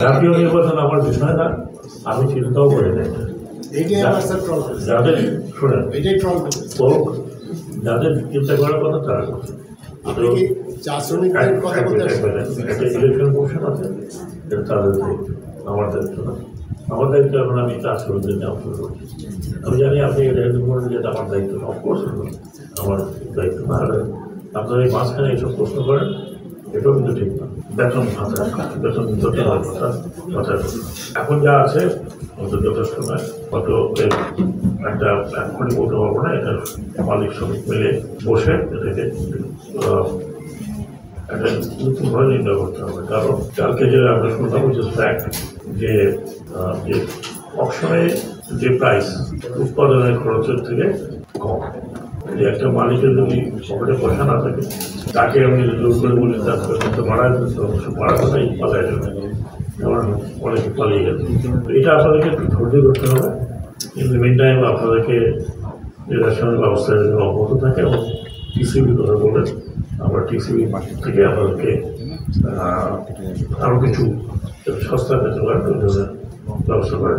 জাতীয় নির্বাচন আমার বিষয় না, আমি চিন্তাও করি না। যাদের শোনেন হোক, যাদের চিন্তা করার কথা তারা করছে। একটা ইলেকশন কমিশন আছে, এটা তাদের দায়িত্ব, আমার দায়িত্ব না। আমার দায়িত্ব এখন আমি চা শ্রমিকদের নিয়ে আলোচনা করছি। আমি জানি আপনি এটা বলেন যে আমার দায়িত্ব, অফকোর্স আমার দায়িত্ব না হলে আপনারা এই মাঝখানে এইসব প্রশ্ন করেন, এটাও কিন্তু ঠিক না। বেতন ভাতা, বেতন ধরতে হয় কথা মাথায়। এখন যা আছে হয়তো যথেষ্ট নয়, হয়তো একটা এখনই বলতে পারবো না। এটা মালিক শ্রমিক মিলে বসে এটাকে একটা নতুনভাবে নির্ণয় করতে হবে। কারণ কালকে যে আমরা শুনলাম হচ্ছে ফ্যাক্ট যে অপশনে যে প্রাইস উৎপাদনের খরচের থেকে কম। যে একটা মালিকের যদি পকেটে পয়সা না থাকে, তাকে আমি জোর করে বলি তার বেতনটা বাড়ায় দিতে অবশ্য বাড়াতে নাই, পালায় যাবে, কারণ অনেকে পালিয়ে গেছে। এটা আপনাদেরকে একটু ধৈর্য করতে হবে। কিন্তু মেন টাইম আপনাদেরকে নির্বাচনের ব্যবস্থায় যদি অব্যাহত থাকে এবং টিসিবির কথা বলেন, আমরা টিসিবি থেকে আপনাদেরকে আরও কিছু সস্তা পেতে পারেন, ওই ধরনের ব্যবস্থা করে